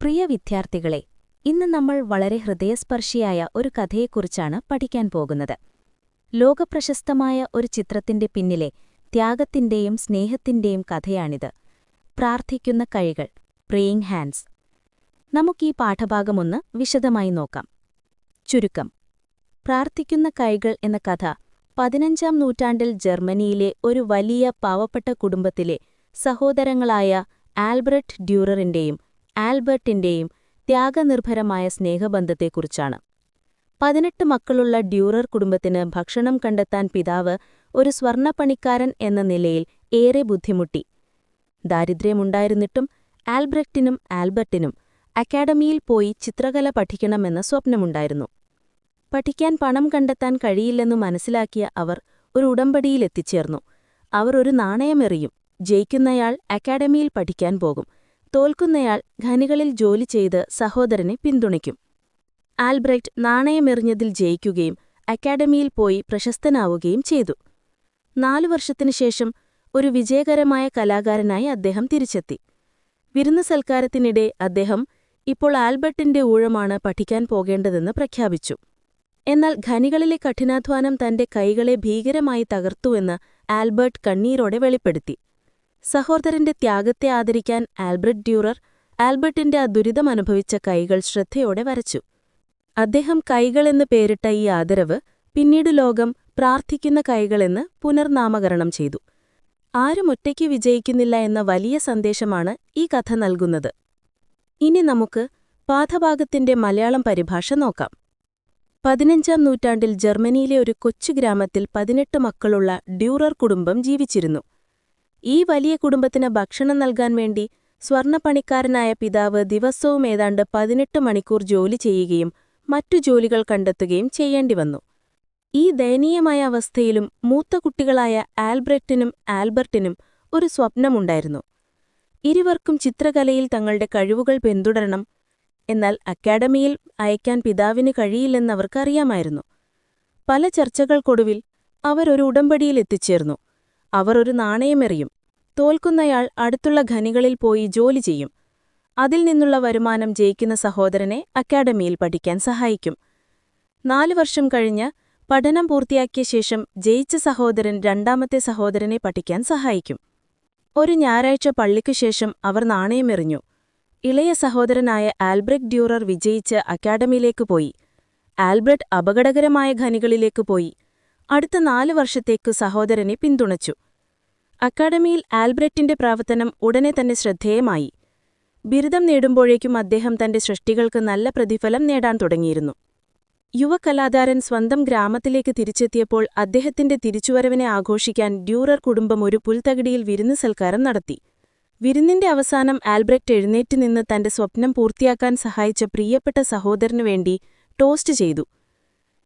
പ്രിയ വിദ്യാർത്ഥികളെ, ഇന്ന് നമ്മൾ വളരെ ഹൃദയസ്പർശിയായ ഒരു കഥയെക്കുറിച്ചാണ് പഠിക്കാൻ പോകുന്നത്. ലോകപ്രശസ്തമായ ഒരു ചിത്രത്തിന്റെ പിന്നിലെ ത്യാഗത്തിന്റെയും സ്നേഹത്തിന്റെയും കഥയാണിത്. പ്രാർത്ഥിക്കുന്ന കൈകൾ, പ്രേയിങ് ഹാൻഡ്സ്. നമുക്കീ പാഠഭാഗമൊന്ന് വിശദമായി നോക്കാം. ചുരുക്കം: പ്രാർത്ഥിക്കുന്ന കൈകൾ എന്ന കഥ 15-ാം നൂറ്റാണ്ടിൽ ജർമ്മനിയിലെ ഒരു വലിയ പാവപ്പെട്ട കുടുംബത്തിലെ സഹോദരങ്ങളായ ആൽബ്രട്ട് ഡ്യൂററിന്റെയും ആൽബർട്ടിന്റെയും ത്യാഗനിർഭരമായ സ്നേഹബന്ധത്തെക്കുറിച്ചാണ്. 18 മക്കളുള്ള ഡ്യൂറർ കുടുംബത്തിന് ഭക്ഷണം കണ്ടെത്താൻ പിതാവ് ഒരു സ്വർണ്ണപ്പണിക്കാരൻ എന്ന നിലയിൽ ഏറെ ബുദ്ധിമുട്ടി. ദാരിദ്ര്യമുണ്ടായിരുന്നിട്ടും ആൽബ്രട്ടിനും ആൽബർട്ടിനും അക്കാഡമിയിൽ പോയി ചിത്രകല പഠിക്കണമെന്ന സ്വപ്നമുണ്ടായിരുന്നു. പഠിക്കാൻ പണം കണ്ടെത്താൻ കഴിയില്ലെന്നു മനസ്സിലാക്കിയ അവർ ഒരു ഉടമ്പടിയിലെത്തിച്ചേർന്നു. അവർ ഒരു നാണയമെറിയും. ജയിക്കുന്നയാൾ അക്കാഡമിയിൽ പഠിക്കാൻ പോകും, തോൽക്കുന്നയാൾ ഖനികളിൽ ജോലി ചെയ്ത് സഹോദരനെ പിന്തുണയ്ക്കും. ആൽബ്രറ്റ് നാണയമെറിഞ്ഞതിൽ ജയിക്കുകയും അക്കാഡമിയിൽ പോയി പ്രശസ്തനാവുകയും ചെയ്തു. 4 വർഷത്തിനു ശേഷം ഒരു വിജയകരമായ കലാകാരനായി അദ്ദേഹം തിരിച്ചെത്തി. വിരുന്ന് സൽക്കാരത്തിനിടെ അദ്ദേഹം ഇപ്പോൾ ആൽബർട്ടിന്റെ ഊഴമാണ് പഠിക്കാൻ പോകേണ്ടതെന്ന് പ്രഖ്യാപിച്ചു. എന്നാൽ ഖനികളിലെ കഠിനാധ്വാനം തന്റെ കൈകളെ ഭീകരമായി തകർത്തുവെന്ന് ആൽബർട്ട് കണ്ണീരോടെ വെളിപ്പെടുത്തി. സഹോദരന്റെ ത്യാഗത്തെ ആദരിക്കാൻ ആൽബ്രട്ട് ഡ്യൂറർ ആൽബർട്ടിന്റെ ആ ദുരിതമനുഭവിച്ച കൈകൾ ശ്രദ്ധയോടെ വരച്ചു. അദ്ദേഹം കൈകളെന്ന് പേരിട്ട ഈ ആദരവ് പിന്നീട് ലോകം പ്രാർത്ഥിക്കുന്ന കൈകളെന്ന് പുനർനാമകരണം ചെയ്തു. ആരും ഒറ്റയ്ക്ക് വിജയിക്കുന്നില്ല എന്ന വലിയ സന്ദേശമാണ് ഈ കഥ നൽകുന്നത്. ഇനി നമുക്ക് പാഠഭാഗത്തിന്റെ മലയാളം പരിഭാഷ നോക്കാം. 15-ാം നൂറ്റാണ്ടിൽ ജർമ്മനിയിലെ ഒരു കൊച്ചു ഗ്രാമത്തിൽ 18 മക്കളുള്ള ഡ്യൂറർ കുടുംബം ജീവിച്ചിരുന്നു. ഈ വലിയ കുടുംബത്തിന് ഭക്ഷണം നൽകാൻ വേണ്ടി സ്വർണ്ണപ്പണിക്കാരനായ പിതാവ് ദിവസവും ഏതാണ്ട് 18 മണിക്കൂർ ജോലി ചെയ്യുകയും മറ്റു ജോലികൾ കണ്ടെത്തുകയും ചെയ്യേണ്ടിവന്നു. ഈ ദയനീയമായ അവസ്ഥയിലും മൂത്ത കുട്ടികളായ ആൽബ്രട്ടിനും ആൽബർട്ടിനും ഒരു സ്വപ്നമുണ്ടായിരുന്നു. ഇരുവർക്കും ചിത്രകലയിൽ തങ്ങളുടെ കഴിവുകൾ പിന്തുടരണം. എന്നാൽ അക്കാഡമിയിൽ അയക്കാൻ പിതാവിന് കഴിയില്ലെന്നവർക്കറിയാമായിരുന്നു. പല ചർച്ചകൾക്കൊടുവിൽ അവരൊരു ഉടമ്പടിയിലെത്തിച്ചേർന്നു. അവർ ഒരു നാണയമെറിയും. തോൽക്കുന്നയാൾ അടുത്തുള്ള ഖനികളിൽ പോയി ജോലി ചെയ്യും. അതിൽ നിന്നുള്ള വരുമാനം ജയിക്കുന്ന സഹോദരനെ അക്കാഡമിയിൽ പഠിക്കാൻ സഹായിക്കും. 4 വർഷം കഴിഞ്ഞ് പഠനം പൂർത്തിയാക്കിയ ശേഷം ജയിച്ച സഹോദരൻ രണ്ടാമത്തെ സഹോദരനെ പഠിക്കാൻ സഹായിക്കും. ഒരു ഞായറാഴ്ച പള്ളിക്കുശേഷം അവർ നാണയമെറിഞ്ഞു. ഇളയ സഹോദരനായ ആൽബ്രട്ട് ഡ്യൂറർ വിജയിച്ച് അക്കാഡമിയിലേക്ക് പോയി. ആൽബ്രട്ട് അപകടകരമായ ഖനികളിലേക്ക് പോയി. അടുത്ത 4 വർഷത്തേക്കു സഹോദരനെ പിന്തുണച്ചു. അക്കാഡമിയിൽ ആൽബ്രട്ടിന്റെ പ്രവർത്തനം ഉടനെ തന്നെ ശ്രദ്ധേയമായി. ബിരുദം നേടുമ്പോഴേക്കും അദ്ദേഹം തന്റെ സൃഷ്ടികൾക്ക് നല്ല പ്രതിഫലം നേടാൻ തുടങ്ങിയിരുന്നു. യുവകലാകാരൻ സ്വന്തം ഗ്രാമത്തിലേക്ക് തിരിച്ചെത്തിയപ്പോൾ അദ്ദേഹത്തിന്റെ തിരിച്ചുവരവിനെ ആഘോഷിക്കാൻ ഡ്യൂറർ കുടുംബം ഒരു പുൽത്തകിടിയിൽ വിരുന്ന് സൽക്കാരം നടത്തി. വിരുന്നിന്റെ അവസാനം ആൽബ്രറ്റ് എഴുന്നേറ്റ് നിന്ന് തന്റെ സ്വപ്നം പൂർത്തിയാക്കാൻ സഹായിച്ച പ്രിയപ്പെട്ട സഹോദരനു വേണ്ടി ടോസ്റ്റ് ചെയ്തു.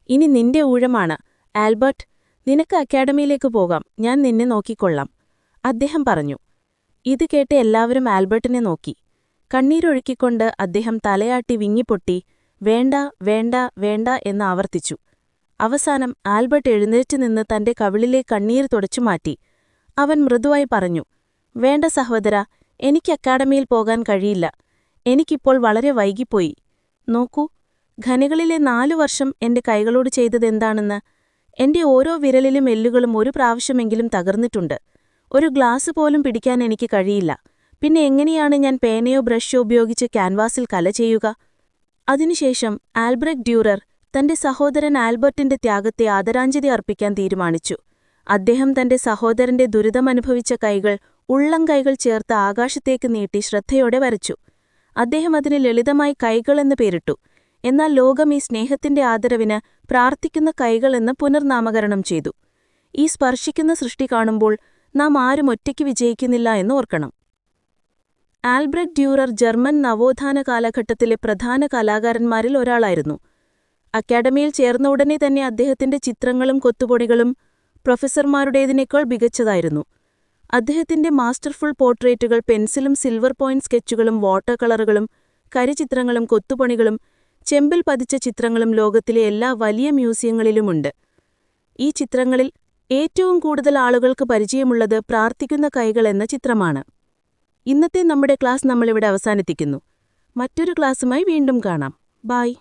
"ഇനി നിന്റെ ഊഴമാണ് ആൽബർട്ട്, നിനക്ക് അക്കാഡമിയിലേക്ക് പോകാം, ഞാൻ നിന്നെ നോക്കിക്കൊള്ളാം," അദ്ദേഹം പറഞ്ഞു. ഇത് കേട്ട് എല്ലാവരും ആൽബർട്ടിനെ നോക്കി. കണ്ണീരൊഴുക്കിക്കൊണ്ട് അദ്ദേഹം തലയാട്ടി വിങ്ങിപ്പൊട്ടി "വേണ്ട, വേണ്ട, വേണ്ട" എന്ന് ആവർത്തിച്ചു. അവസാനം ആൽബർട്ട് എഴുന്നേറ്റ് നിന്ന് തന്റെ കവിളിലെ കണ്ണീർ തുടച്ചുമാറ്റി. അവൻ മൃദുവായി പറഞ്ഞു, "വേണ്ട സഹോദരാ, എനിക്ക് അക്കാഡമിയിൽ പോകാൻ കഴിയില്ല. എനിക്കിപ്പോൾ വളരെ വൈകിപ്പോയി. നോക്കൂ, ഖനികളിലെ 4 വർഷം എന്റെ കൈകളോട് ചെയ്തതെന്താണെന്ന്. എന്റെ ഓരോ വിരലിലും എല്ലുകളും ഒരു പ്രാവശ്യമെങ്കിലും തകർന്നിട്ടുണ്ട്. ഒരു ഗ്ലാസ് പോലും പിടിക്കാൻ എനിക്ക് കഴിയില്ല. പിന്നെ എങ്ങനെയാണ് ഞാൻ പേനയോ ബ്രഷോ ഉപയോഗിച്ച് ക്യാൻവാസിൽ കല ചെയ്യുക?" അതിനുശേഷം ആൽബ്രട്ട് ഡ്യൂറർ തന്റെ സഹോദരൻ ആൽബർട്ടിന്റെ ത്യാഗത്തെ ആദരാഞ്ജലി അർപ്പിക്കാൻ തീരുമാനിച്ചു. അദ്ദേഹം തന്റെ സഹോദരന്റെ ദുരിതമനുഭവിച്ച കൈകൾ ഉള്ളംകൈകൾ ചേർത്ത് ആകാശത്തേക്ക് നീട്ടി ശ്രദ്ധയോടെ വരച്ചു. അദ്ദേഹം അതിന് ലളിതമായി കൈകളെന്ന് പേരിട്ടു. എന്നാൽ ലോകം ഈ സ്നേഹത്തിന്റെ ആദരവിന് പ്രാർത്ഥിക്കുന്ന കൈകളെന്ന് പുനർനാമകരണം ചെയ്തു. ഈ സ്പർശിക്കുന്ന സൃഷ്ടി കാണുമ്പോൾ നാം ആരും ഒറ്റയ്ക്ക് വിജയിക്കുന്നില്ല എന്ന് ഓർക്കണം. ആൽബ്രട്ട് ഡ്യൂറർ ജർമ്മൻ നവോത്ഥാന കാലഘട്ടത്തിലെ പ്രധാന കലാകാരന്മാരിൽ ഒരാളായിരുന്നു. അക്കാഡമിയിൽ ചേർന്ന ഉടനെ തന്നെ അദ്ദേഹത്തിന്റെ ചിത്രങ്ങളും കൊത്തുപണികളും പ്രൊഫസർമാരുടേതിനേക്കാൾ മികച്ചതായിരുന്നു. അദ്ദേഹത്തിന്റെ മാസ്റ്റർഫുൾ പോർട്രേറ്റുകൾ പെൻസിലും സിൽവർ പോയിന്റ് സ്കെച്ചുകളും വാട്ടർ കളറുകളും കരിചിത്രങ്ങളും കൊത്തുപണികളും ചെമ്പിൽ പതിച്ച ചിത്രങ്ങളും ലോകത്തിലെ എല്ലാ വലിയ മ്യൂസിയങ്ങളിലുമുണ്ട്. ഈ ചിത്രങ്ങളിൽ ഏറ്റവും കൂടുതൽ ആളുകൾക്ക് പരിചയമുള്ളത് പ്രാർത്ഥിക്കുന്ന കൈകൾ എന്ന ചിത്രമാണ്. ഇന്നത്തെ നമ്മുടെ ക്ലാസ് നമ്മളിവിടെ അവസാനിപ്പിക്കുന്നു. മറ്റൊരു ക്ലാസ്സുമായി വീണ്ടും കാണാം. ബൈ.